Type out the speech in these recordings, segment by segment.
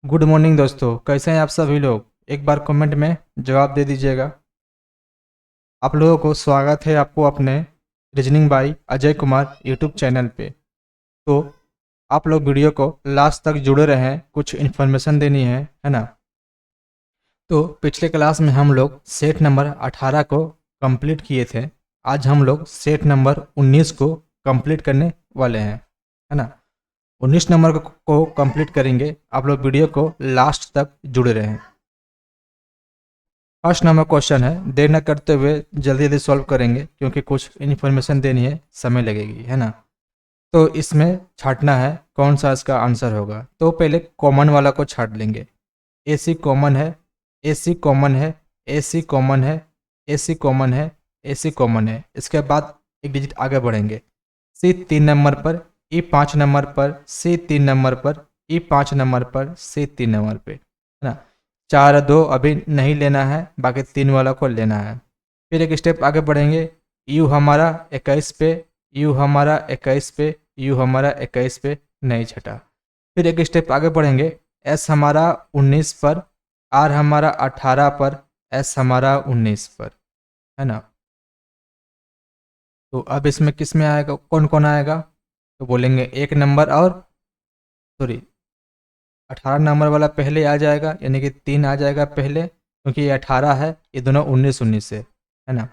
Good morning दोस्तों, कैसे हैं आप सभी लोग। एक बार कमेंट में जवाब दे दीजिएगा। आप लोगों को स्वागत है आपको अपने reasoning bye Ajay Kumar YouTube channel पे। तो आप लोग वीडियो को लास्ट तक जुड़े रहें, कुछ इन्फॉर्मेशन देनी है ना। तो पिछले क्लास में हम लोग सेट नंबर 18 को कंप्लीट किए थे। आज हम लोग सेट नंबर 19 को कंप्लीट करने वाले हैं, है ना। 19 नंबर को कंप्लीट करेंगे। आप लोग वीडियो को लास्ट तक जुड़े रहें। फर्स्ट नंबर क्वेश्चन है, देर न करते हुए जल्दी जल्दी सॉल्व करेंगे क्योंकि कुछ इन्फॉर्मेशन देनी है, समय लगेगी, है ना। तो इसमें छांटना है कौन सा इसका आंसर होगा। तो पहले कॉमन वाला को छांट लेंगे। ए सी कॉमन है, ए सी कॉमन है, ए सी कॉमन है, ए सी कॉमन है, ए सी कॉमन है। इसके बाद एक डिजिट आगे बढ़ेंगे। सी 3 नंबर पर, ई 5 नंबर पर, सी 3 नंबर पर, ई 5 नंबर पर, सी 3 नंबर पे, है ना। 4 2 अभी नहीं लेना है, बाकी 3 वाला को लेना है। फिर एक स्टेप आगे बढ़ेंगे। यू हमारा 21 पे, यू हमारा 21 पे, यू हमारा 21 पे नहीं छटा। फिर एक स्टेप आगे बढ़ेंगे। एस हमारा 19 पर, आर हमारा 18 पर, एस हमारा 19 पर, है ना। तो अब इसमें किस में आएगा, कौन कौन आएगा। तो बोलेंगे एक नंबर और सॉरी 18 नंबर वाला पहले आ जाएगा, यानी कि 3 आ जाएगा पहले, क्योंकि ये 18 है, ये दोनों 19 19 से, है ना।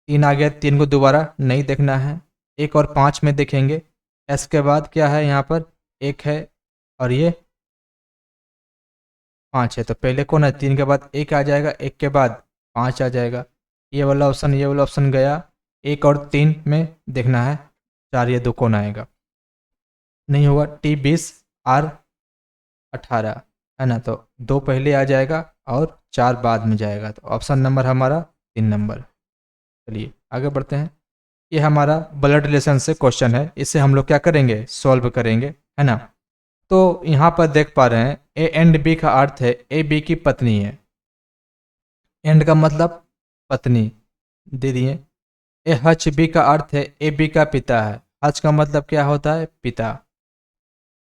3 आ गया, 3 को दोबारा नहीं देखना है। एक और 5 में देखेंगे। एस के बाद क्या है यहाँ पर, एक है और ये 5 है। तो पहले कौन है, 3 के बाद एक आ जाएगा, एक के बाद 5 आ जाएगा। ये वाला ऑप्शन, ये वाला ऑप्शन गया। एक और 3 में देखना है, 4 ये 2 कौन आएगा, नहीं होगा। टी 20 आर 18, है ना। तो 2 पहले आ जाएगा और 4 बाद में जाएगा। तो ऑप्शन नंबर हमारा 3 नंबर। चलिए आगे बढ़ते हैं। ये हमारा ब्लड रिलेशन से क्वेश्चन है, इसे हम लोग क्या करेंगे, सॉल्व करेंगे, है ना। तो यहाँ पर देख पा रहे हैं ए एंड बी का अर्थ है ए बी की पत्नी है। एंड का मतलब पत्नी दे दिए। ए हच बी का अर्थ है ए बी का पिता है। हच का मतलब क्या होता है, पिता,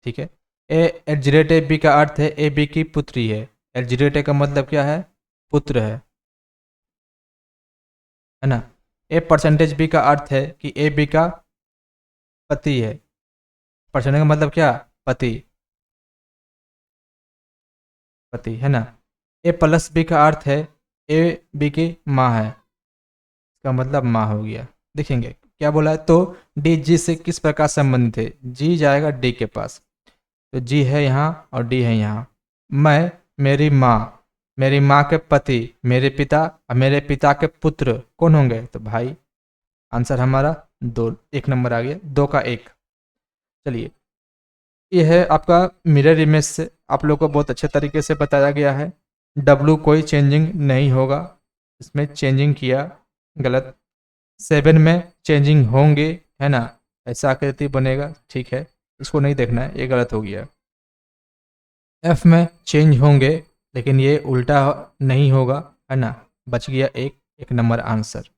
ठीक है। ए एग्जिरेट ए बी का अर्थ है ए बी की पुत्री है। एग्जिरेट का मतलब क्या है, पुत्र है ना। ए परसेंटेज बी का अर्थ है कि ए बी का पति है। परसेंटेज का मतलब क्या, पति, पति, है ना। ए प्लस बी का अर्थ है ए बी की माँ है, इसका मतलब माँ हो गया। देखेंगे क्या बोला है। तो डी जी से किस प्रकार संबंधित है, जी जाएगा डी के पास। तो जी है यहाँ और डी है यहाँ। मैं, मेरी माँ, मेरी माँ के पति, मेरे पिता और मेरे पिता के पुत्र कौन होंगे, तो भाई। आंसर हमारा 2, 1 नंबर आ गया, 2 का 1। चलिए, यह है आपका मिरर इमेज से आप लोग को बहुत अच्छे तरीके से बताया गया है। डब्लू कोई चेंजिंग नहीं होगा, इसमें चेंजिंग किया गलत। 7 में चेंजिंग होंगे, है ना, ऐसा आकृति बनेगा, ठीक है, इसको नहीं देखना है, ये गलत हो गया। एफ में चेंज होंगे, लेकिन ये उल्टा नहीं होगा, है ना, बच गया 1 नंबर आंसर।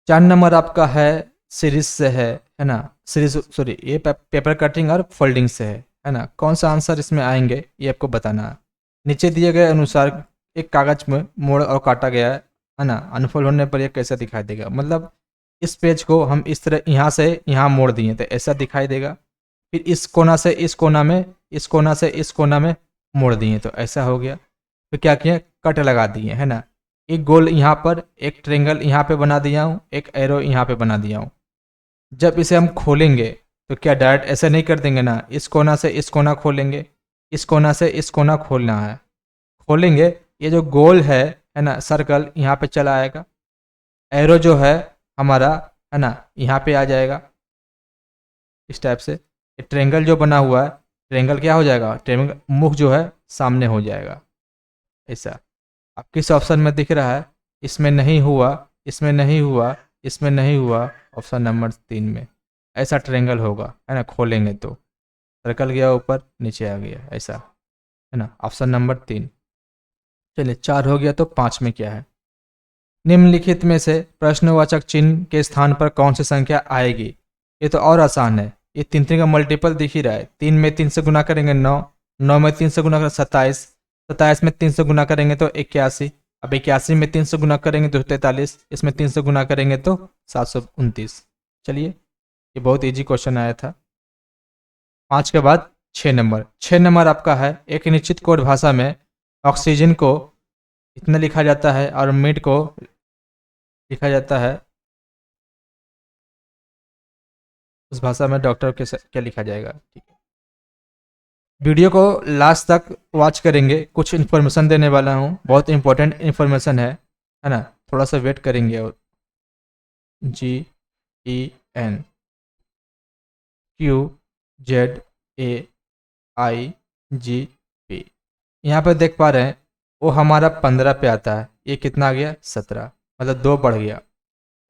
4 नंबर आपका है सीरीज से है ना। सीरीज सॉरी, ये पेपर कटिंग और फोल्डिंग से है ना। कौन सा आंसर इसमें आएंगे ये आपको बताना है। नीचे दिए गए अनुसार एक कागज में मोड़ और काटा गया है ना। अनफोल्ड होने पर ये कैसा दिखाई देगा, मतलब इस पेज को हम इस तरह यहाँ से यहाँ मोड़ दिए तो ऐसा दिखाई देगा। फिर इस कोना से इस कोना में, इस कोना से इस कोना में मोड़ दिए तो ऐसा हो गया। फिर क्या किए, कट लगा दिए, है ना। एक गोल यहाँ पर, एक ट्रेंगल यहाँ पे बना दिया हूँ, एक एरो यहाँ पे बना दिया हूँ। जब इसे हम खोलेंगे तो क्या डायरेक्ट ऐसे नहीं कर देंगे ना, इस कोना से इस कोना खोलेंगे, इस कोना से इस कोना खोलना है। खोलेंगे, ये जो गोल है ना, सर्कल यहाँ पे चला आएगा। एरो जो है हमारा, है ना, यहाँ पे आ जाएगा इस टाइप से। ट्रेंगल जो बना हुआ है, ट्रेंगल क्या हो जाएगा, ट्रेंगल मुख जो है सामने हो जाएगा ऐसा। अब किस ऑप्शन में दिख रहा है, इसमें नहीं हुआ, इसमें नहीं हुआ, इसमें नहीं हुआ, ऑप्शन नंबर 3 में ऐसा ट्रेंगल होगा, है ना। खोलेंगे तो सर्कल गया ऊपर नीचे आ गया ऐसा, है ना, ऑप्शन नंबर 3। चलिए 4 हो गया, तो 5 में क्या है। निम्नलिखित में से प्रश्नवाचक चिन्ह के स्थान पर कौन सी संख्या आएगी। ये तो और आसान है, ये 3 का मल्टीपल दिख ही रहा है। 3 में 3 से गुना करेंगे 9, 9 में 3 से गुना करेंगे 27, 27 में 3 से गुना करेंगे तो 81, अब 81 में 3 से गुना करेंगे तो 43, इसमें 3 से गुना करेंगे तो 729। चलिए, ये बहुत इजी क्वेश्चन आया था। 5 के बाद 6 नंबर। 6 नंबर आपका है, एक निश्चित कोड भाषा में ऑक्सीजन को इतना लिखा जाता है और मिड को लिखा जाता है, उस भाषा में डॉक्टर के क्या लिखा जाएगा। ठीक है, वीडियो को लास्ट तक वॉच करेंगे, कुछ इन्फॉर्मेशन देने वाला हूँ, बहुत इंपॉर्टेंट इन्फॉर्मेशन है ना। थोड़ा सा वेट करेंगे। और GENQZAIGP, यहाँ पर देख पा रहे हैं वो हमारा 15 पे आता है, ये कितना आ गया 17, मतलब 2 बढ़ गया।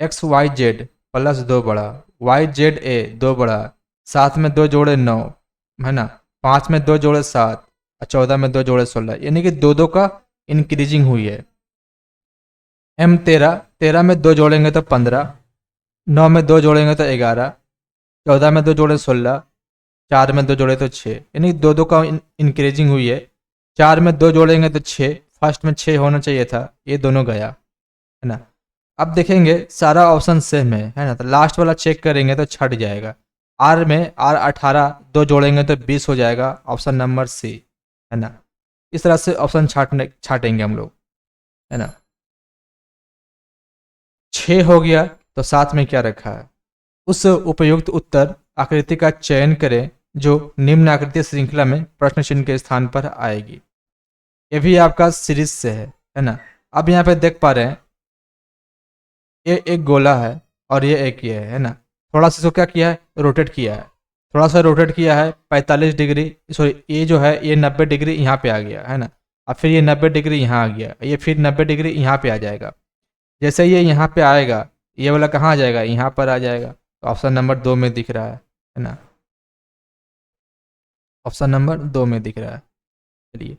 XYZ प्लस 2 बढ़ा, YZA 2 बढ़ा, 7 में 2 जोड़े 9 है ना, 5 में 2 जोड़े 7 और 14 में 2 जोड़े 16, यानी कि 2 का इंक्रीजिंग हुई है। M13, 13 में 2 जोड़ेंगे तो 15, 9 में 2 जोड़ेंगे तो 11, 14 में 2 जोड़े 16, 4 में 2 जोड़े तो 6, यानी 2 का इंक्रीजिंग हुई है। 4 में 2 जोड़ेंगे तो 6, फर्स्ट में 6 होना चाहिए था, ये दोनों गया है ना। अब देखेंगे सारा ऑप्शन सेम है ना, तो लास्ट वाला चेक करेंगे तो छट जाएगा। R में R18 2 जोड़ेंगे तो 20 हो जाएगा, ऑप्शन नंबर C है ना। इस तरह से ऑप्शन छाटेंगे हम लोग, है ना। 6 हो गया तो साथ में क्या रखा है, उस उपयुक्त उत्तर आकृति का चयन करें जो निम्न आकृति श्रृंखला में प्रश्न चिन्ह के स्थान पर आएगी। ये भी आपका सीरीज से है ना। अब यहाँ पे देख पा रहे हैं ये एक गोला है और ये एक ये है ना। थोड़ा सा इसको क्या किया है, रोटेट किया है, थोड़ा सा रोटेट किया है 45 डिग्री, सॉरी ये जो है ये 90 डिग्री यहाँ पे आ गया है ना। अब फिर ये 90 डिग्री यहाँ आ गया, ये फिर 90 डिग्री यहाँ पे आ जाएगा। जैसे ये यहाँ पे आएगा, ये वाला कहाँ आ जाएगा, यहाँ पर आ जाएगा। तो ऑप्शन नंबर 2 में दिख रहा है ना, ऑप्शन नंबर 2 में दिख रहा है। चलिए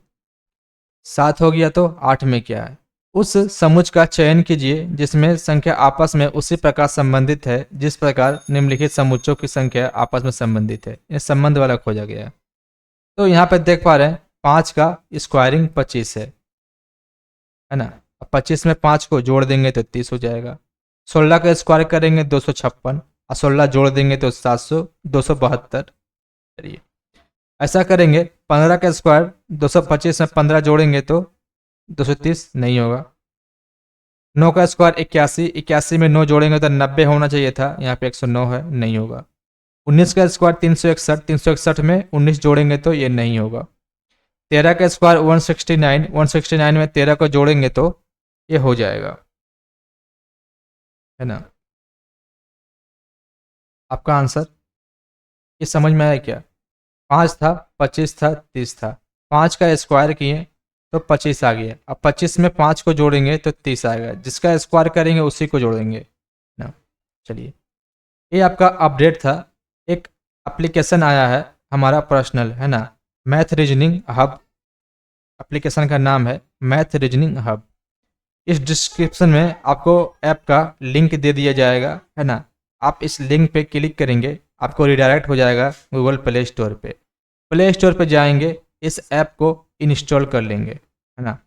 7 हो गया तो 8 में क्या है, उस समुच्च का चयन कीजिए जिसमें संख्या आपस में उसी प्रकार संबंधित है जिस प्रकार निम्नलिखित समुच्चों की संख्या आपस में संबंधित है। ये संबंध वाला खोजा गया है। तो यहाँ पे देख पा रहे हैं 5 का स्क्वायरिंग 25 है ना। अब 25 में 5 को जोड़ देंगे तो 30 हो जाएगा। 16 का स्क्वायर करेंगे 256 और 16 जोड़ देंगे तो 272। चलिए ऐसा करेंगे, 15 का स्क्वायर 225 में 15 जोड़ेंगे तो 230 नहीं होगा। 9 का स्क्वायर 81, 81 में 9 जोड़ेंगे तो 90 होना चाहिए था, यहाँ पे 109 है, नहीं होगा। 19 का स्क्वायर 361, 361 में 19 जोड़ेंगे तो ये नहीं होगा। 13 का स्क्वायर 169, 169 में 13 को जोड़ेंगे तो ये हो जाएगा, है ना। आपका आंसर ये समझ में आया क्या? 5 था, 25 था, 30 था, 5 का स्क्वायर किए तो 25 आ गया। अब 25 में 5 को जोड़ेंगे तो 30 आएगा, जिसका स्क्वायर करेंगे उसी को जोड़ेंगे ना। चलिए ये आपका अपडेट था। एक एप्लीकेशन आया है हमारा पर्सनल, है ना, मैथ रीजनिंग हब। एप्लीकेशन का नाम है मैथ रीजनिंग हब। इस डिस्क्रिप्शन में आपको ऐप का लिंक दे दिया जाएगा, है ना। आप इस लिंक पे क्लिक करेंगे, आपको रिडायरेक्ट हो जाएगा गूगल प्ले स्टोर पे। प्ले स्टोर पे जाएंगे, इस ऐप को इंस्टॉल कर लेंगे, है ना।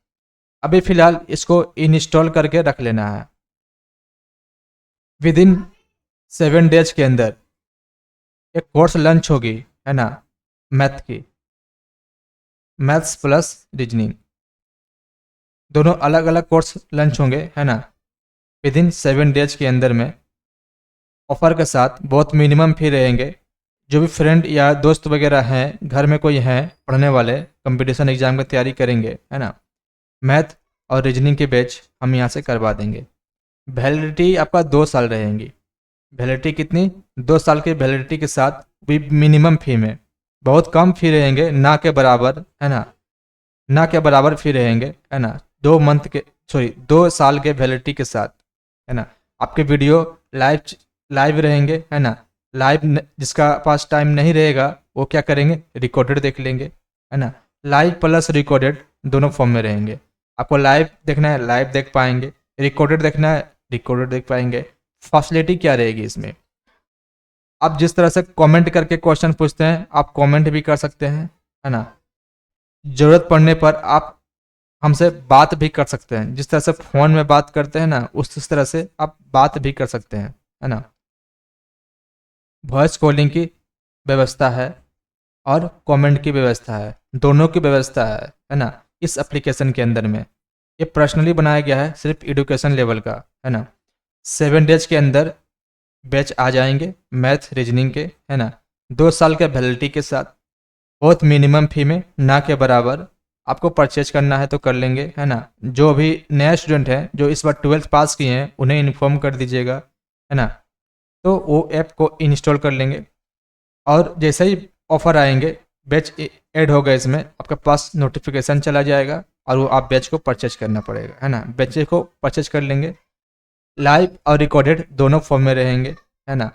अभी फ़िलहाल इसको इंस्टॉल करके रख लेना है। विद इन 7 डेज के अंदर एक कोर्स लंच होगी, है ना, मैथ की, मैथ्स प्लस रीजनिंग, दोनों अलग अलग कोर्स लंच होंगे, है ना, विद इन 7 डेज के अंदर में। ऑफर के साथ बहुत मिनिमम फी रहेंगे। जो भी फ्रेंड या दोस्त वगैरह हैं, घर में कोई हैं पढ़ने वाले, कंपटीशन एग्जाम की तैयारी करेंगे, है ना, मैथ और रीजनिंग के बैच हम यहाँ से करवा देंगे। वैलिडिटी आपका 2 साल रहेंगी। वैलिडिटी कितनी? 2 साल की वैलिडिटी के साथ भी मिनिमम फी में, बहुत कम फी रहेंगे, ना के बराबर, है ना, ना के बराबर फी रहेंगे, है ना। 2 साल के वैलिडिटी के साथ, है ना। आपके वीडियो लाइव रहेंगे, है ना। लाइव जिसका पास टाइम नहीं रहेगा वो क्या करेंगे, रिकॉर्डेड देख लेंगे, है ना। लाइव प्लस रिकॉर्डेड दोनों फॉर्म में रहेंगे। आपको लाइव देखना है लाइव देख पाएंगे, रिकॉर्डेड देखना है रिकॉर्डेड देख पाएंगे। फैसिलिटी क्या रहेगी इसमें? आप जिस तरह से कमेंट करके क्वेश्चन पूछते हैं, आप कमेंट भी कर सकते हैं, है ना। ज़रूरत पड़ने पर आप हमसे बात भी कर सकते हैं। जिस तरह से फ़ोन में बात करते हैं ना, उस तरह से आप बात भी कर सकते हैं, है ना। वॉइस कॉलिंग की व्यवस्था है और कमेंट की व्यवस्था है, दोनों की व्यवस्था है ना, इस एप्लीकेशन के अंदर में। ये पर्सनली बनाया गया है सिर्फ एजुकेशन लेवल का, है ना। 7 डेज के अंदर बैच आ जाएंगे मैथ रीजनिंग के, है ना। 2 साल के वैलिडिटी के साथ, बहुत मिनिमम फी में, ना के बराबर। आपको परचेज करना है तो कर लेंगे, है ना। जो अभी नया स्टूडेंट हैं, जो इस बार 12th पास किए हैं, उन्हें इन्फॉर्म कर दीजिएगा, है ना। तो वो ऐप को इंस्टॉल कर लेंगे और जैसे ही ऑफर आएंगे, बैच ऐड होगा इसमें, आपके पास नोटिफिकेशन चला जाएगा और वो आप बैच को परचेज करना पड़ेगा, है ना। बैच को परचेज कर लेंगे। लाइव और रिकॉर्डेड दोनों फॉर्म में रहेंगे, है ना।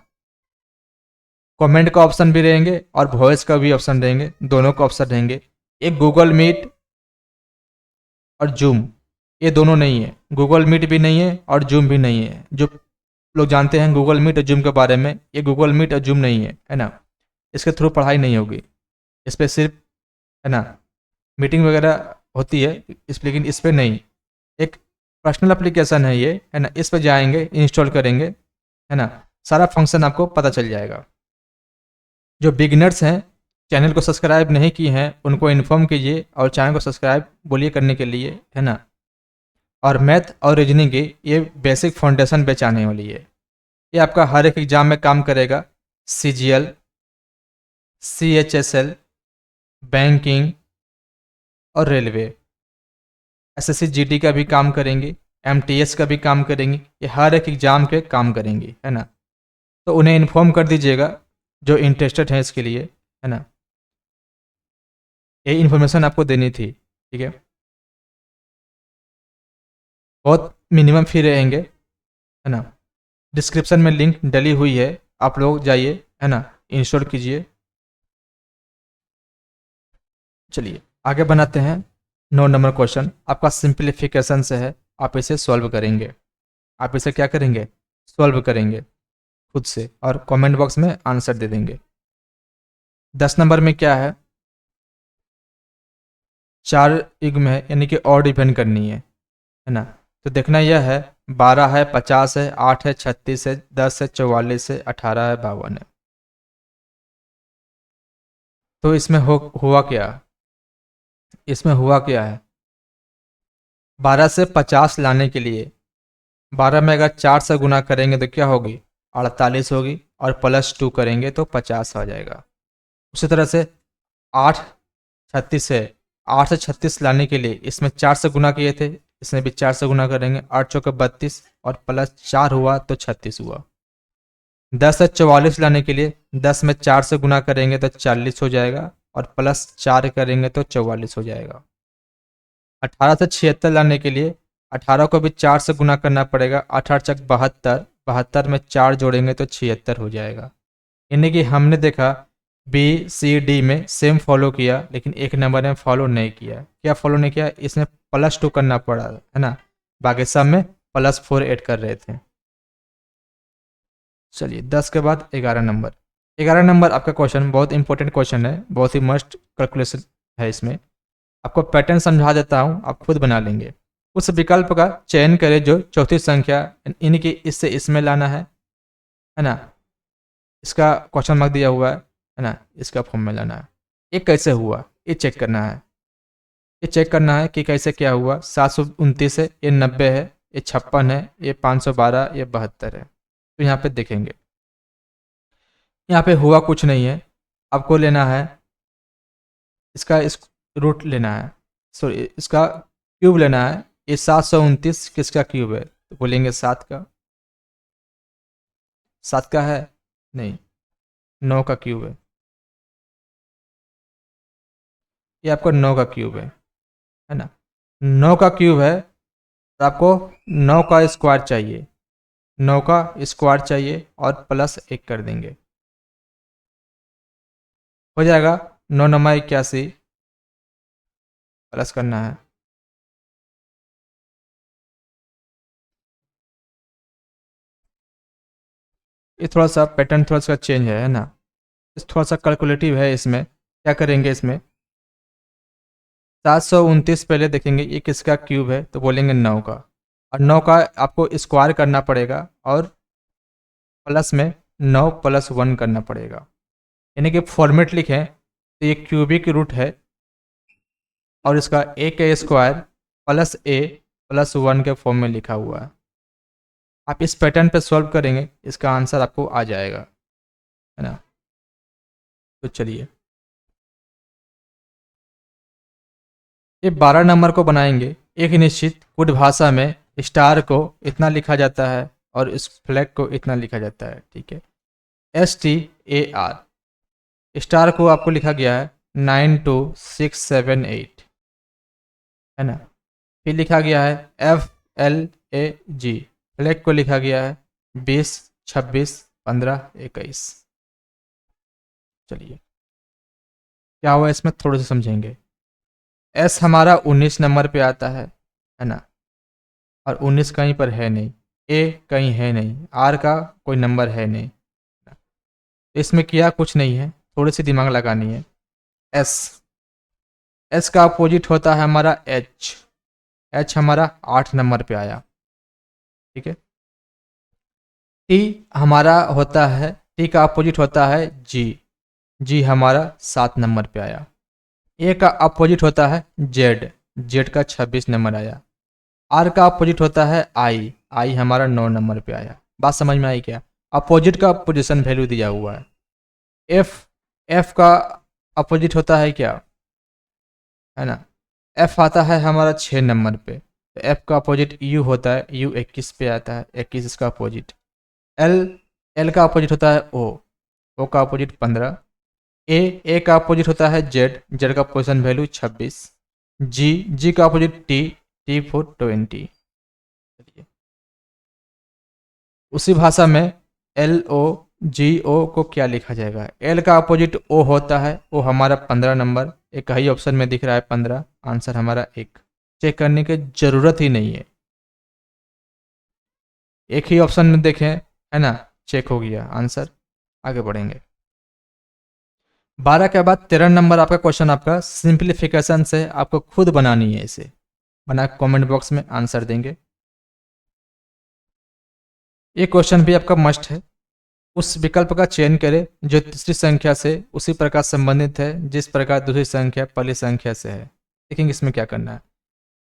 कमेंट का ऑप्शन भी रहेंगे और वॉइस का भी ऑप्शन रहेंगे, दोनों का ऑप्शन रहेंगे। एक गूगल मीट और जूम, ये दोनों नहीं है। गूगल मीट भी नहीं है और जूम भी नहीं है। जो लोग जानते हैं गूगल मीट और जूम के बारे में, ये गूगल मीट और जूम नहीं है ना। इसके थ्रू पढ़ाई नहीं होगी। इस पर सिर्फ, है ना, मीटिंग वगैरह होती है लेकिन इस पर नहीं। एक पर्सनल एप्लीकेशन है ये, है ना। इस पर जाएंगे, इंस्टॉल करेंगे, है ना। सारा फंक्शन आपको पता चल जाएगा। जो बिगिनर्स हैं, चैनल को सब्सक्राइब नहीं किए हैं, उनको इन्फॉर्म कीजिए और चैनल को सब्सक्राइब बोलिए करने के लिए, है ना। और मैथ और रीजनिंग की ये बेसिक फाउंडेशन बैच आने वाली है। ये आपका हर एक एग्जाम में काम करेगा। CGL, CHSL, बैंकिंग और रेलवे, SSC GD का भी काम करेंगी, MTS का भी काम करेंगी। ये हर एक एग्जाम के काम करेंगी, है ना। तो उन्हें इन्फॉर्म कर दीजिएगा जो इंटरेस्टेड है इसके लिए, है ना। ये इन्फॉर्मेशन आपको देनी थी, ठीक है। बहुत मिनिमम फी रहेंगे, है ना। डिस्क्रिप्शन में लिंक डली हुई है, आप लोग जाइए, है ना, इंस्टॉल कीजिए। चलिए आगे बनाते हैं। 9 नंबर क्वेश्चन आपका सिंप्लीफिकेशन से है। आप इसे सॉल्व करेंगे। आप इसे क्या करेंगे? सॉल्व करेंगे खुद से और कमेंट बॉक्स में आंसर दे देंगे। 10 नंबर में क्या है? 4 युग्म है, यानी कि और डिपेंड करनी है ना। तो देखना यह है, 12 है, 50 है, 8 है, 36 है, 10 है, 44 है, 18 है, 52 है। तो इसमें हुआ क्या? इसमें हुआ क्या है? 12 से 50 लाने के लिए 12 में अगर 4 से गुना करेंगे तो क्या होगी? 48 होगी, और +2 करेंगे तो 50 आ जाएगा। उसी तरह से 8 36 है, 8 से 36 लाने के लिए इसमें 4 से गुना किए थे, इसमें भी 4 से गुना करेंगे, 8 चौके 32 और +4 हुआ तो 36 हुआ। 10 से 44 लाने के लिए 10 में 4 से गुना करेंगे तो 40 हो जाएगा, और +4 करेंगे तो 44 हो जाएगा। 18 से 76 लाने के लिए 18 को भी 4 से गुना करना पड़ेगा, 18 चक 72, 72 में 4 जोड़ेंगे तो 76 हो जाएगा। यानी कि हमने देखा BCD में सेम फॉलो किया, लेकिन 1 नंबर में फॉलो नहीं किया। क्या फॉलो नहीं किया? इसमें +2 करना पड़ा, है ना। बाकी सब में +4 ऐड कर रहे थे। चलिए 10 के बाद 11 नंबर। 11 नंबर आपका क्वेश्चन बहुत इंपॉर्टेंट क्वेश्चन है, बहुत ही मस्ट कैलकुलेशन है इसमें। आपको पैटर्न समझा देता हूँ, आप खुद बना लेंगे। उस विकल्प का चयन करें जो चौथी संख्या यानी कि इससे इसमें लाना है ना। इसका क्वेश्चन मार्क दिया हुआ है ना, इसका फॉर्म में लाना है। ये कैसे हुआ, ये चेक करना है। ये चेक करना है कि कैसे क्या हुआ। 729 है, ये 90 है, ये 56 है, ये 512, ये 72 है। तो यहाँ पे देखेंगे, यहाँ पे हुआ कुछ नहीं है। आपको लेना है इसका इस रूट लेना है, सॉरी इसका क्यूब लेना है। ये 729 किसका क्यूब है? तो बोलेंगे 7 का। 7 का है? नहीं, 9 का क्यूब ये आपको 9 का क्यूब है ना। 9 का क्यूब है, तो आपको 9 का स्क्वायर चाहिए। 9 का स्क्वायर चाहिए और +1 कर देंगे, हो जाएगा। 9 9 81 प्लस करना है। ये थोड़ा सा पैटर्न थोड़ा सा चेंज है ना, इस थोड़ा सा कैलकुलेटिव है। इसमें क्या करेंगे, इसमें 729 पहले देखेंगे ये किसका क्यूब है, तो बोलेंगे 9 का, और 9 का आपको स्क्वायर करना पड़ेगा और प्लस में 9 प्लस 1 करना पड़ेगा, यानी कि फॉर्मेट लिखें तो ये क्यूबिक रूट है और इसका ए के स्क्वायर प्लस ए प्लस 1 के फॉर्म में लिखा हुआ है। आप इस पैटर्न पे सॉल्व करेंगे, इसका आंसर आपको आ जाएगा, है ना। तो चलिए ये 12 नंबर को बनाएंगे। एक निश्चित कोड भाषा में स्टार को इतना लिखा जाता है और इस फ्लैग को इतना लिखा जाता है, ठीक है। STAR स्टार को आपको लिखा गया है 92678, है ना। फिर लिखा गया है FLAG, फ्लैग को लिखा गया है 20 26 15 21। चलिए क्या हुआ इसमें थोड़ा सा समझेंगे। एस हमारा 19 नंबर पे आता है ना, और 19 कहीं पर है नहीं, ए कहीं है नहीं, आर का कोई नंबर है नहीं, इसमें किया कुछ नहीं है, थोड़ी सी दिमाग लगानी है। एस एस का अपोजिट होता है हमारा एच, एच हमारा 8 नंबर पे आया, ठीक है। टी हमारा होता है, टी का अपोजिट होता है जी, जी हमारा 7 नंबर पे आया। ए का अपोजिट होता है जेड, जेड का 26 नंबर आया। आर का अपोजिट होता है आई, आई हमारा 9 नंबर पे आया। बात समझ में आई क्या? अपोजिट का पोजीशन वैल्यू दिया हुआ है। एफ, एफ का अपोजिट होता है क्या, है ना, एफ आता है हमारा 6 नंबर पे, तो एफ का अपोजिट यू होता है, यू 21 पे आता है, 21 इसका अपोजिट। एल, एल का अपोजिट होता है ओ का अपोजिट 15। ए का अपोजिट होता है जेड, जेड का पोजीशन वैल्यू 26। जी, जी का अपोजिट टी, टी फॉर 20। उसी भाषा में LOGO को क्या लिखा जाएगा? एल का अपोजिट ओ होता है, ओ हमारा 15 नंबर, एक ही ऑप्शन में दिख रहा है 15, आंसर हमारा एक। चेक करने की जरूरत ही नहीं है, एक ही ऑप्शन में देखें, है ना, चेक हो गया आंसर। आगे बढ़ेंगे। 12 के बाद 13 नंबर आपका क्वेश्चन, आपका सिंप्लीफिकेशन से आपको खुद बनानी है, इसे बना कमेंट बॉक्स में आंसर देंगे। ये क्वेश्चन भी आपका मस्ट है। उस विकल्प का चयन करें जो तीसरी संख्या से उसी प्रकार संबंधित है जिस प्रकार दूसरी संख्या पहली संख्या से है। देखेंगे इसमें क्या करना है।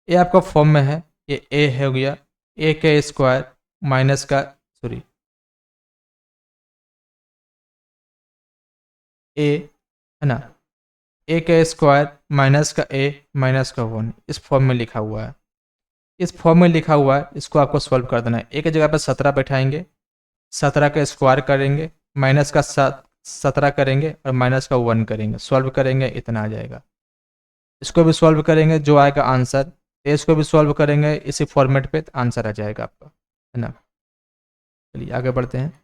ये आपका फॉर्म में है, ये ए हो गया, ए के स्क्वायर माइनस का, सॉरी, ए, है ना, ए के स्क्वायर माइनस का ए माइनस का 1, इस फॉर्म में लिखा हुआ है। इस फॉर्म में लिखा हुआ है, इसको आपको सॉल्व कर देना है। ए की जगह पर 17 बैठाएंगे, 17 का स्क्वायर करेंगे, माइनस का 17 करेंगे और माइनस का 1 करेंगे, सॉल्व करेंगे, इतना आ जाएगा। इसको भी सॉल्व करेंगे, जो आएगा आंसर, इसको भी सॉल्व करेंगे इसी फॉर्मेट पे, तो आंसर आ जाएगा आपका, है ना। चलिए आगे बढ़ते हैं।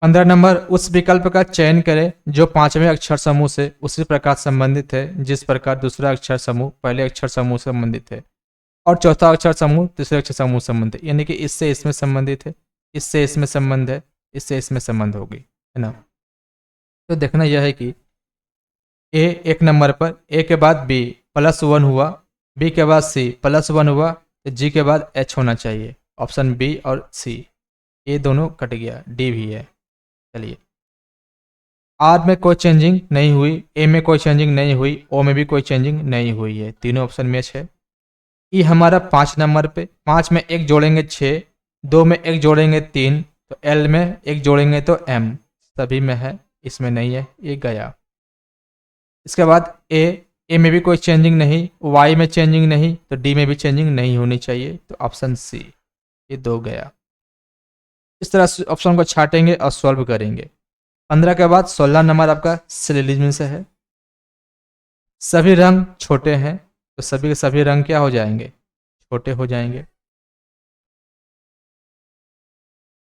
15 नंबर, उस विकल्प का चयन करें जो पांचवें अक्षर समूह से उसी प्रकार संबंधित है जिस प्रकार दूसरा अक्षर समूह पहले अक्षर समूह से संबंधित है और चौथा अक्षर समूह तीसरे अक्षर समूह से संबंधित है, यानी कि इससे इसमें संबंधित है, इससे इसमें संबंध है, इससे इसमें संबंध होगी, है ना। तो देखना यह है कि ए एक नंबर पर, ए के बाद बी प्लस 1 हुआ, बी के बाद सी प्लस 1 हुआ, तो जी के बाद एच होना चाहिए। ऑप्शन बी और सी, ये दोनों कट गया, डी भी है। चलिए, आर में कोई चेंजिंग नहीं हुई, ए में कोई चेंजिंग नहीं हुई, ओ में भी कोई चेंजिंग नहीं हुई है, तीनों ऑप्शन मैच है। ई हमारा 5 नंबर पे, 5 में एक जोड़ेंगे 6, 2 में एक जोड़ेंगे 3, तो एल में एक जोड़ेंगे तो एम, सभी में है, इसमें नहीं है, ये गया। इसके बाद ए में भी कोई चेंजिंग नहीं, वाई में चेंजिंग नहीं, तो डी में भी चेंजिंग नहीं होनी चाहिए, तो ऑप्शन सी, ये दो गया। इस तरह से ऑप्शन को छाटेंगे और सॉल्व करेंगे। 15 के बाद 16 नंबर आपका सिलोजिज्म से है। सभी रंग छोटे हैं, तो सभी के सभी रंग क्या हो जाएंगे, छोटे हो जाएंगे।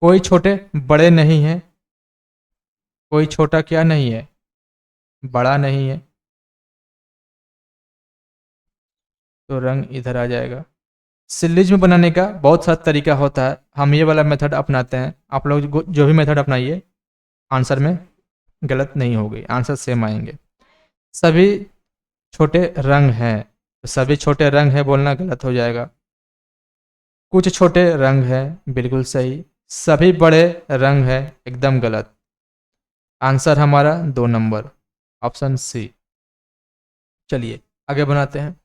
कोई छोटे बड़े नहीं है, कोई छोटा क्या नहीं है, बड़ा नहीं है, तो रंग इधर आ जाएगा। सीरीज में बनाने का बहुत सारा तरीका होता है, हम ये वाला मेथड अपनाते हैं। आप लोग जो भी मेथड अपनाइए आंसर में गलत नहीं होगी, आंसर सेम आएंगे। सभी छोटे रंग हैं, तो सभी छोटे रंग हैं बोलना गलत हो जाएगा। कुछ छोटे रंग हैं, बिल्कुल सही। सभी बड़े रंग हैं, एकदम गलत। आंसर हमारा 2 नंबर, ऑप्शन सी। चलिए आगे बनाते हैं।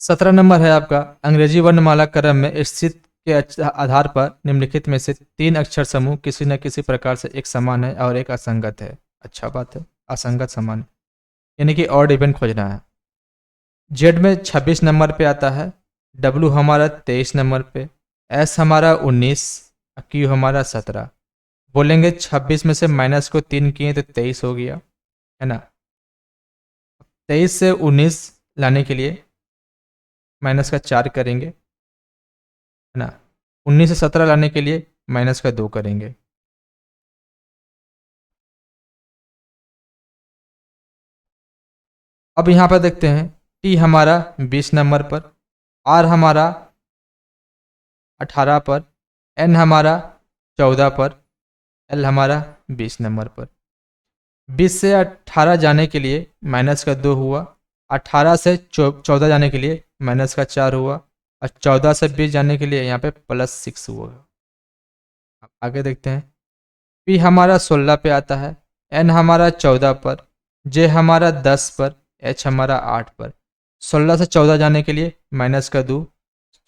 17 नंबर है आपका, अंग्रेजी वर्णमाला क्रम में स्थित के आधार पर निम्नलिखित में से 3 अक्षर समूह किसी न किसी प्रकार से एक समान है और एक असंगत है। अच्छा बात है, असंगत समान, यानी कि ऑड इवन खोजना है। जेड में 26 नंबर पे आता है, डब्लू हमारा 23 नंबर पे, एस हमारा 19, क्यू हमारा 17। बोलेंगे 26 में से माइनस को 3 किए तो 23 हो गया, है ना। 23 से 19 लाने के लिए माइनस का 4 करेंगे, है ना। 19 से 17 लाने के लिए माइनस का 2 करेंगे। अब यहाँ पर देखते हैं, टी हमारा 20 नंबर पर, आर हमारा 18 पर, एन हमारा 14 पर, एल हमारा 20 नंबर पर। 20 से 18 जाने के लिए माइनस का 2 हुआ, 18 से 14 जाने के लिए माइनस का 4 हुआ, और 14 से 20 जाने के लिए यहाँ पे +6 हुआ। अब आगे देखते हैं, पी हमारा 16 पे आता है, एन हमारा 14 पर, जे हमारा 10 पर, एच हमारा 8 पर। 16 से 14 जाने के लिए माइनस का 2,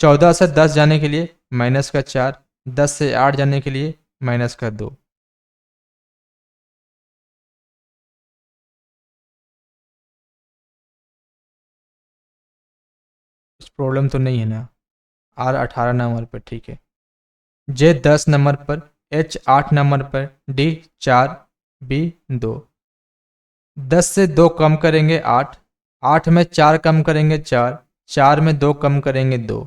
14 से 10 जाने के लिए माइनस का 4, 10 से 8 जाने के लिए माइनस का 2। कुछ प्रॉब्लम तो नहीं है ना। आर 18 नंबर पर, ठीक है। जे 10 नंबर पर, एच 8 नंबर पर, डी 4, बी 2। 10 से 2 कम करेंगे 8, 8 में 4 कम करेंगे 4, 4 में 2 कम करेंगे 2।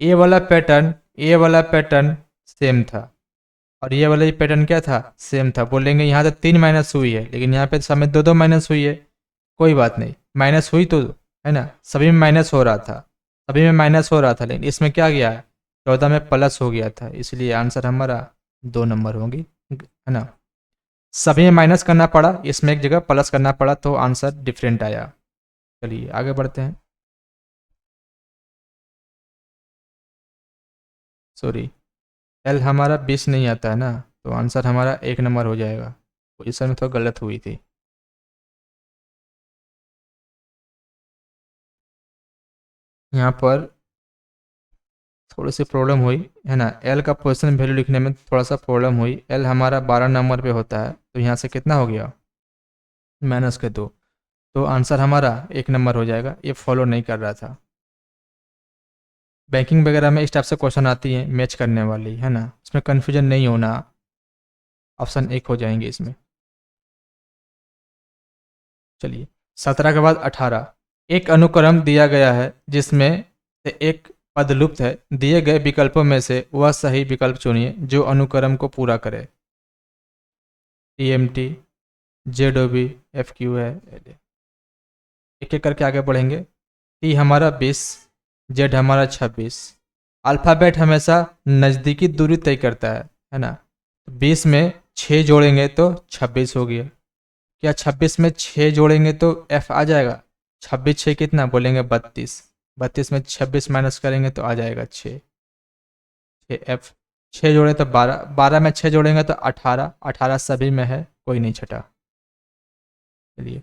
ये वाला पैटर्न सेम था, और ये वाला पैटर्न क्या था, सेम था। बोलेंगे यहाँ तो 3 माइनस हुई है, लेकिन यहाँ पे समय 2 2 माइनस हुई है। कोई बात नहीं, माइनस हुई तो, है ना, सभी में माइनस हो रहा था, सभी में माइनस हो रहा था, लेकिन इसमें क्या गया है, 14 में प्लस हो गया था, इसलिए आंसर हमारा 2 नंबर होगी, है ना। सभी में माइनस करना पड़ा, इसमें एक जगह प्लस करना पड़ा, तो आंसर डिफरेंट आया। चलिए आगे बढ़ते हैं। सॉरी, एल हमारा 20 नहीं आता है ना, तो आंसर हमारा 1 नंबर हो जाएगा। पोजिशन में तो गलत हुई थी। यहाँ पर थोड़ी सी प्रॉब्लम हुई, है ना। एल का पोजीशन वैल्यू लिखने में थोड़ा सा प्रॉब्लम हुई। एल हमारा 12 नंबर पे होता है, तो यहाँ से कितना हो गया, -2। तो आंसर हमारा 1 नंबर हो जाएगा। ये फॉलो नहीं कर रहा था। बैंकिंग वगैरह में इस टाइप से क्वेश्चन आती हैं मैच करने वाली, है ना, इसमें कन्फ्यूजन नहीं होना। ऑप्शन 1 हो जाएंगे इसमें। चलिए 17 के बाद 18, एक अनुक्रम दिया गया है जिसमें से एक पद लुप्त है, दिए गए विकल्पों में से वह सही विकल्प चुनिए जो अनुक्रम को पूरा करे। TMT, JOB, FQ है। एक एक करके आगे बढ़ेंगे। टी हमारा 20, जेड हमारा 26। अल्फ़ाबेट हमेशा नज़दीकी दूरी तय करता है ना। 20 में 6 जोड़ेंगे तो 26 हो गया। क्या 26 में 6 जोड़ेंगे तो एफ आ जाएगा। 26 6 कितना बोलेंगे 32, 32 में 26 माइनस करेंगे तो आ जाएगा 6, 6 एफ। 6 जोड़े तो 12, 12 में 6 जोड़ेंगे तो 18, 18 सभी में है, कोई नहीं छटा। चलिए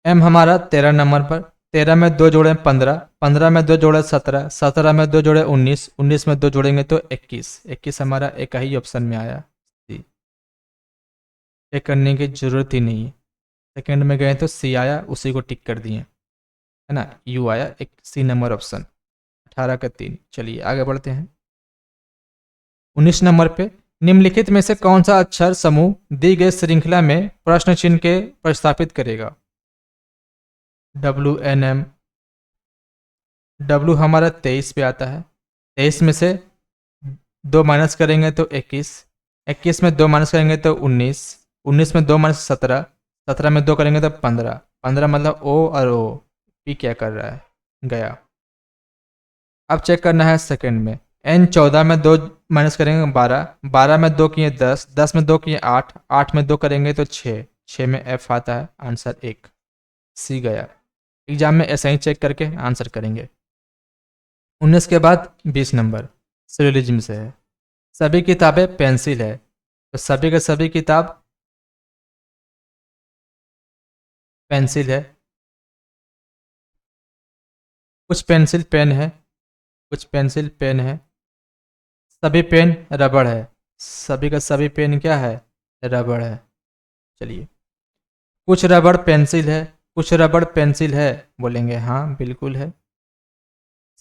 एम हमारा 13 नंबर पर, 13 में 2 जोड़े 15, 15 में 2 जोड़े 17, 17 में 2 जोड़े 19, 19 में 2 जोड़ेंगे तो 21, 21 हमारा एक ही ऑप्शन में आया। सी, चेक करने की जरूरत ही नहीं है। सेकंड में गए तो सी आया, उसी को टिक कर दिए, है ना। यू आया, एक सी नंबर ऑप्शन, 18 का 3। चलिए आगे बढ़ते हैं। 19 नंबर पे, निम्नलिखित में से कौन सा अक्षर समूह दी गई श्रृंखला में प्रश्न चिन्ह के प्रस्तापित करेगा। WNM, डब्लू हमारा 23 पे आता है, 23 में से 2 माइनस करेंगे तो 21, 21 में 2 माइनस करेंगे तो 19, 19 में 2 माइनस 17, 17 में 2 करेंगे तो 15, 15 मतलब ओ और ओ, पी क्या कर रहा है, गया। अब चेक करना है सेकंड में, एन 14 में 2 माइनस करेंगे 12, 12 में 2 किए 10, 10 में 2 किए 8, 8 में 2 करेंगे तो 6, 6 में एफ आता है, आंसर 1, सी गया। एग्जाम में ऐसा ही चेक करके आंसर करेंगे। 19 के बाद 20 नंबर सिरियलिज्म से है। सभी किताबें पेंसिल है, तो सभी के सभी किताब पेंसिल है। कुछ पेंसिल पेन है, कुछ पेंसिल पेन है। सभी पेन रबड़ है, सभी का सभी पेन क्या है, रबड़ है। चलिए, कुछ रबड़ पेंसिल है, कुछ रबड़ पेंसिल है, बोलेंगे हाँ बिल्कुल है।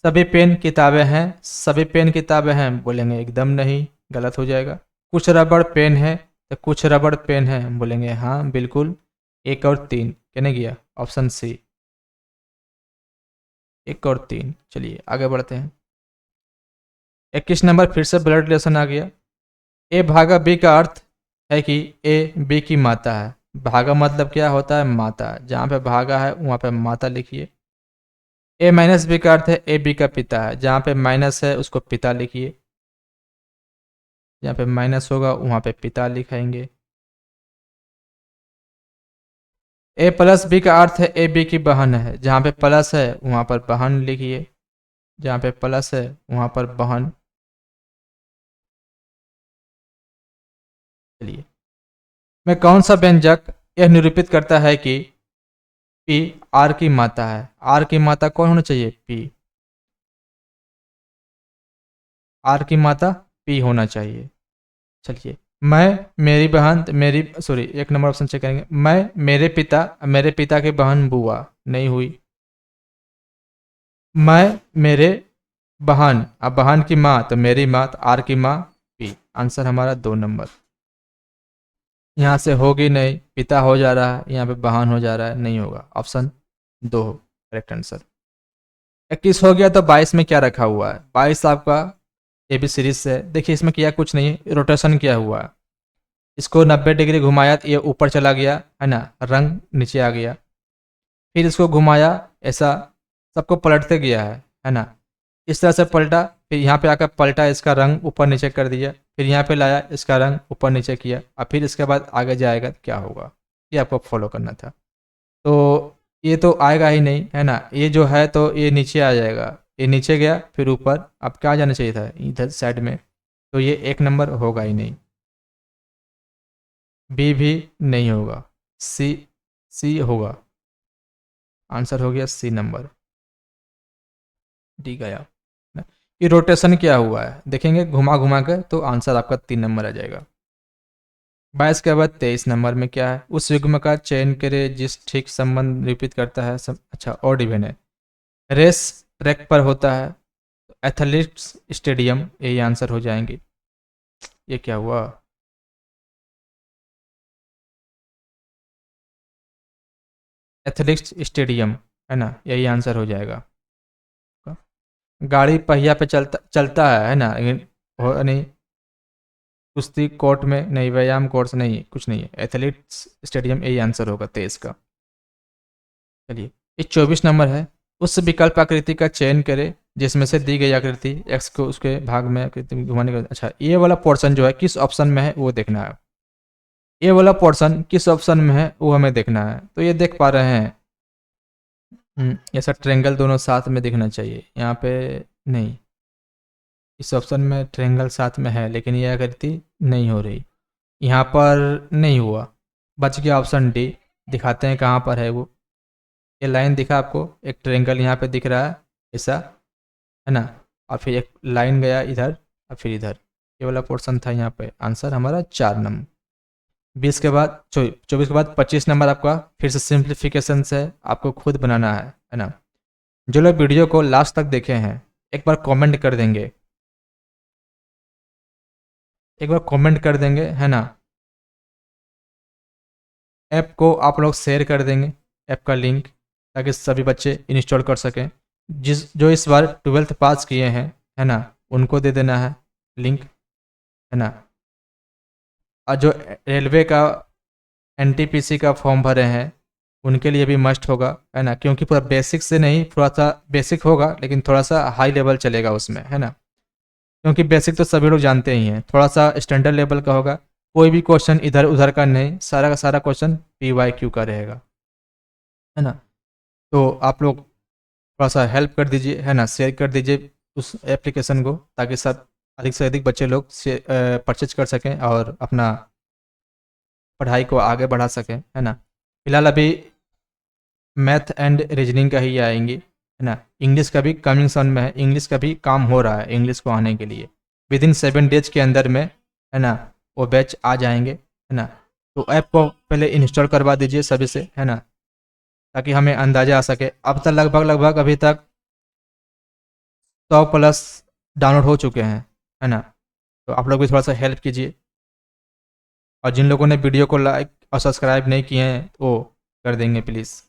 सभी पेन किताबें हैं, सभी पेन किताबें हैं, बोलेंगे एकदम नहीं, गलत हो जाएगा। कुछ रबड़ पेन है, तो कुछ रबड़ पेन है, बोलेंगे हाँ बिल्कुल। एक और तीन कहने गया, ऑप्शन सी, एक और तीन। चलिए आगे बढ़ते हैं। 21 नंबर फिर से ब्लड रिलेशन आ गया। ए भागा बी का अर्थ है कि ए बी की माता है। भागा मतलब क्या होता है, माता। जहाँ पे भागा है वहाँ पे माता लिखिए। ए माइनस बी का अर्थ है ए बी का पिता है। जहाँ पे माइनस है उसको पिता लिखिए, जहाँ पे माइनस होगा वहाँ पे पिता लिखाएंगे। ए प्लस बी का अर्थ है ए बी की बहन है। जहाँ पे प्लस है वहाँ पर बहन लिखिए, जहाँ पे प्लस है वहाँ पर बहन। चलिए, में कौन सा व्यंजक यह निरूपित करता है कि पी आर की माता है। आर की माता कौन होना चाहिए, पी। आर की माता पी होना चाहिए। चलिए, मैं मेरी बहन मेरी सॉरी, एक नंबर ऑप्शन चेक करेंगे। मैं मेरे पिता की बहन बुआ, नहीं हुई। मैं मेरे बहन, अब बहन की माँ तो मेरी माँ, तो आर की माँ पी, आंसर हमारा 2 नंबर। यहाँ से होगी नहीं, पिता हो जा रहा है, यहाँ पे बहन हो जा रहा है, नहीं होगा, ऑप्शन 2 करेक्ट आंसर। 21 हो गया, तो 22 में क्या रखा हुआ है। 22 आपका ए बी सीरीज से है। देखिए इसमें किया कुछ नहीं, रोटेशन किया हुआ है। इसको 90 डिग्री घुमाया तो ये ऊपर चला गया है ना, रंग नीचे आ गया। फिर इसको घुमाया, ऐसा सबको पलटते गया है ना। इस तरह से पलटा, फिर यहाँ पे आकर पलटा, इसका रंग ऊपर नीचे कर दिया। फिर यहाँ पे लाया, इसका रंग ऊपर नीचे किया। और फिर इसके बाद आगे जाएगा तो क्या होगा, ये आपको फॉलो करना था। तो ये तो आएगा ही नहीं है ना, ये जो है तो ये नीचे आ जाएगा। ये नीचे गया फिर ऊपर, अब क्या जाना चाहिए था, इधर साइड में। तो ये 1 नंबर होगा ही नहीं। बी भी नहीं होगा, सी, सी होगा। आंसर हो गया सी नंबर, डी गया। ये रोटेशन क्या हुआ है देखेंगे घुमा घुमा कर, तो आंसर आपका 3 नंबर आ जाएगा। 22 के बाद 23 नंबर में क्या है, उस युग्म का चयन करे जिस ठीक संबंध निरूपित करता है अच्छा और डिवीजन है। रेस ट्रैक पर होता है, एथलीट्स स्टेडियम, यही आंसर हो जाएंगे। ये क्या हुआ, एथलीट्स स्टेडियम है ना, यही आंसर हो जाएगा। गाड़ी पहिया पे चलता चलता है ना, लेकिन हो नहीं। कुश्ती कोर्ट में नहीं, व्यायाम कोर्स नहीं, कुछ नहीं है। एथलीट्स स्टेडियम यही आंसर होगा 23 का। चलिए, ये 24 नंबर है। उस विकल्प आकृति का चयन करें जिसमें से दी गई आकृति एक्स को उसके भाग में आकृति में घुमाने का। अच्छा, ये वाला पोर्शन जो है किस ऑप्शन में है वो देखना है। ये वाला पोर्शन किस ऑप्शन में है वो हमें देखना है। तो ये देख पा रहे हैं, ऐसा ट्रेंगल दोनों साथ में दिखना चाहिए। यहाँ पे नहीं, इस ऑप्शन में ट्रेंगल साथ में है लेकिन ये आकृति नहीं हो रही। यहाँ पर नहीं हुआ, बच गया ऑप्शन डी। दिखाते हैं कहाँ पर है वो। ये लाइन दिखा आपको, एक ट्रेंगल यहाँ पे दिख रहा है ऐसा, है ना। और फिर एक लाइन गया इधर और फिर इधर, ये वाला पोर्शन था यहाँ पे। आंसर हमारा 4 नंबर। 24 के बाद 25 नंबर आपका फिर से सिंप्लीफिकेशन से आपको खुद बनाना है ना। जो लोग वीडियो को लास्ट तक देखे हैं एक बार कमेंट कर देंगे, एक बार कमेंट कर देंगे है ना। ऐप को आप लोग शेयर कर देंगे, ऐप का लिंक, ताकि सभी बच्चे इंस्टॉल कर सकें। जो इस बार 12th पास किए हैं है ना, उनको दे देना है लिंक, है ना। और जो रेलवे का एनटीपीसी का फॉर्म भरे हैं उनके लिए भी मस्ट होगा, है ना, क्योंकि पूरा बेसिक से नहीं, थोड़ा सा बेसिक होगा लेकिन थोड़ा सा हाई लेवल चलेगा उसमें, है ना, क्योंकि बेसिक तो सभी लोग जानते ही हैं, थोड़ा सा स्टैंडर्ड लेवल का होगा। कोई भी क्वेश्चन इधर उधर का नहीं, सारा का सारा क्वेश्चन PYQ का रहेगा, है ना। तो आप लोग थोड़ा सा हेल्प कर दीजिए, है ना, शेयर कर दीजिए उस एप्लीकेशन को, ताकि सब अधिक से अधिक बच्चे लोग से परचेज कर सकें और अपना पढ़ाई को आगे बढ़ा सकें, है ना। फिलहाल अभी मैथ एंड रीजनिंग का ही आएंगी, है ना। इंग्लिश का भी कमिंग सन में है, इंग्लिश का भी काम हो रहा है इंग्लिश को आने के लिए, विद इन 7 डेज के अंदर में, है ना, वो बैच आ जाएंगे, है ना। तो ऐप को पहले इंस्टॉल करवा दीजिए सभी से, है ना, ताकि हमें अंदाज़ा आ सके। अब तक लगभग अभी तक 100+ डाउनलोड हो चुके हैं, है ना। तो आप लोग भी थोड़ा सा हेल्प कीजिए, और जिन लोगों ने वीडियो को लाइक और सब्सक्राइब नहीं किए हैं वो कर देंगे प्लीज़।